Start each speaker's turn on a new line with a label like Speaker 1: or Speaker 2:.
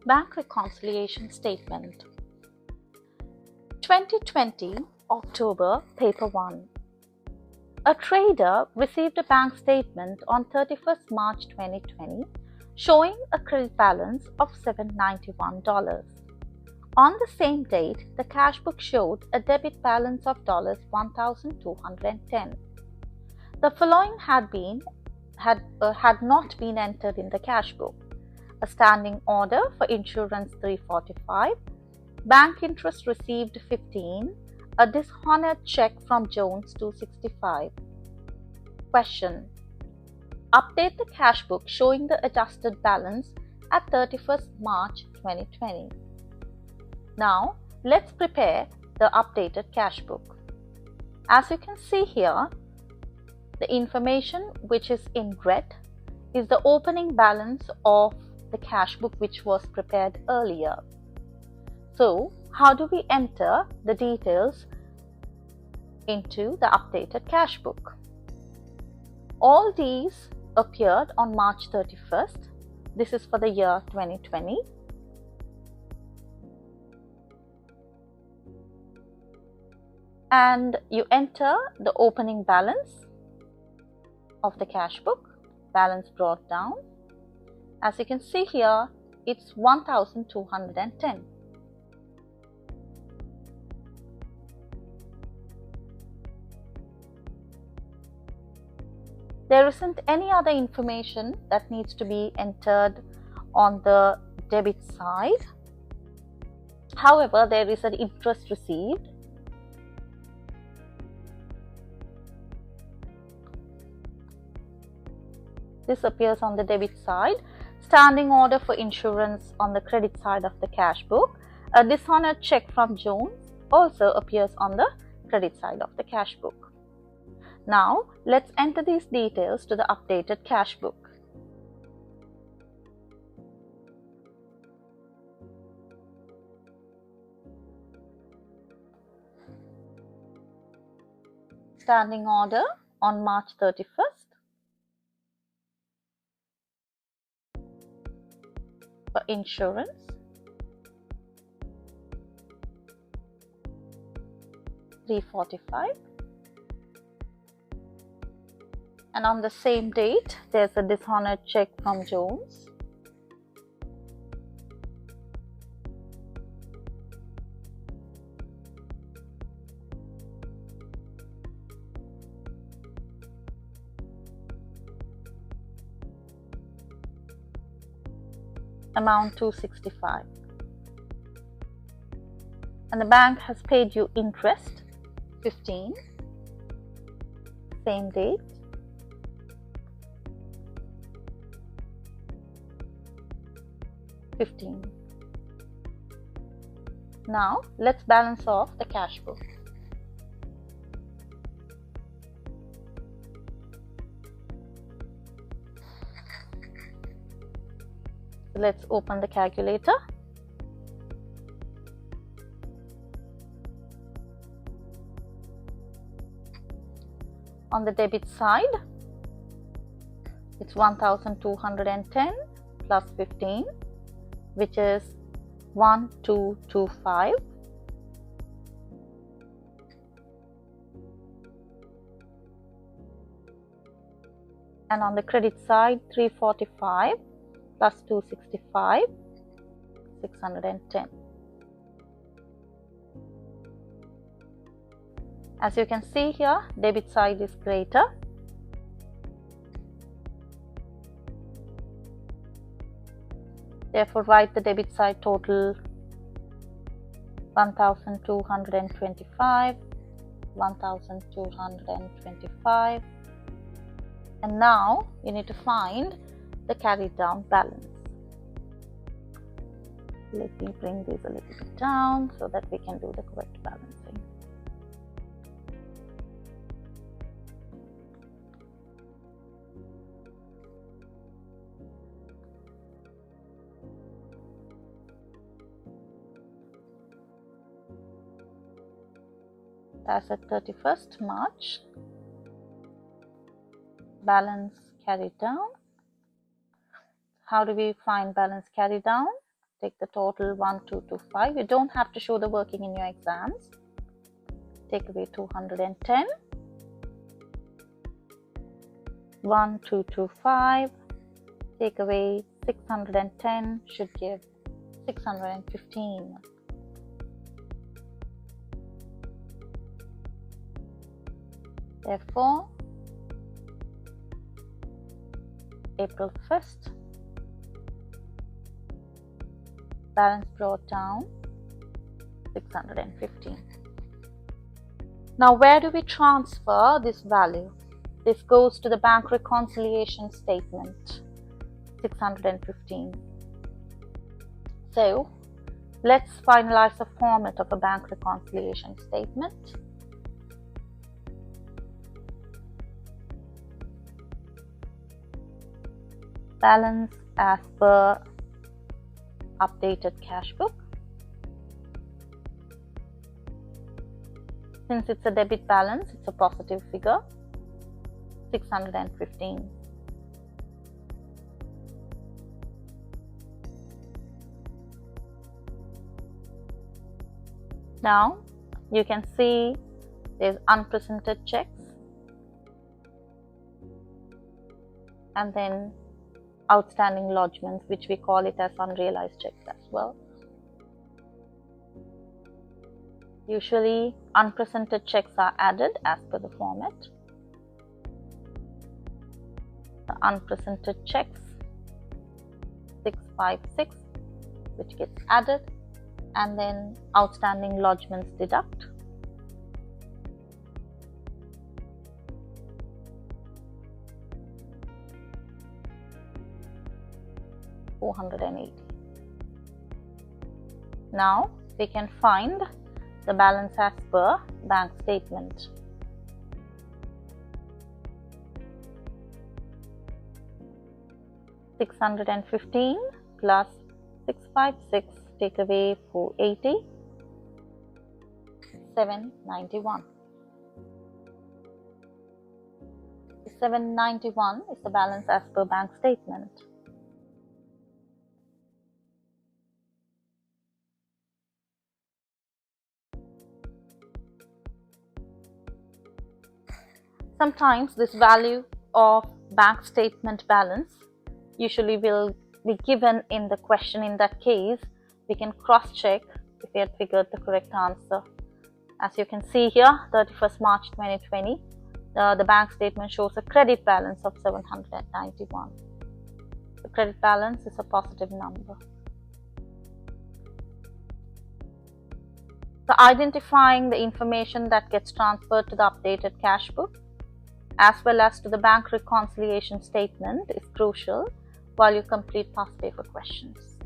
Speaker 1: Bank Reconciliation Statement 2020 October Paper 1. A trader received a bank statement on 31st March 2020 showing a credit balance of $791. On the same date, the cash book showed a debit balance of $1,210. The following had not been entered in the cash book: a standing order for insurance $345, bank interest received $15, a dishonored check from Jones $265. Question: update the cash book showing the adjusted balance at 31st March 2020. Now, let's prepare the updated cash book. As you can see here, the information which is in red is the opening balance of the cash book which was prepared earlier. So, how do we enter the details into the updated cash book? All these appeared on March 31st. This is for the year 2020. And you enter the opening balance of the cash book, balance brought down. As you can see here, it's 1,210. There isn't any other information that needs to be entered on the debit side. However, there is an interest received. This appears on the debit side. Standing order for insurance on the credit side of the cash book. A dishonored check from Jones also appears on the credit side of the cash book. Now, let's enter these details to the updated cash book. Standing order on March 31st. For insurance, $345, and on the same date there's a dishonored check from Jones, amount $265, and the bank has paid you interest $15, same date, $15. Now let's balance off the cash book. Let's open the calculator. On the debit side, it's 1,210 plus 15, which is 1,225. And on the credit side, 345 plus 265, 610. As you can see here, debit side is greater. Therefore, write the debit side total 1,225, 1,225. And now you need to find the carried down balance. Let me bring these a little bit down so that we can do the correct balancing. That's at 31st March. Balance carried down. How do we find balance carried down? take the total 1225. You don't have to show the working in your exams. Take away 210. 1225. Take away 610 should give 615. Therefore, April 1st, balance brought down 615. Now, where do we transfer this value? This goes to the bank reconciliation statement, 615. So, let's finalize the format of a bank reconciliation statement. Balance as per updated cash book. Since it's a debit balance, it's a positive figure, 615. Now, you can see there's unpresented checks and then outstanding lodgements, which we call it as unrealized checks as well. Usually, unpresented checks are added as per the format. The unpresented checks, 656, which gets added, and then outstanding lodgements deduct. $480. Now we can find the balance as per bank statement. $615 plus 656, take away 480, 791. The 791 is the balance as per bank statement. Sometimes this value of bank statement balance usually will be given in the question. In that case, we can cross-check if we had figured the correct answer. As you can see here, 31st March 2020, the bank statement shows a credit balance of 791. The credit balance is a positive number. So identifying the information that gets transferred to the updated cash book as well as to the bank reconciliation statement is crucial while you complete past paper questions.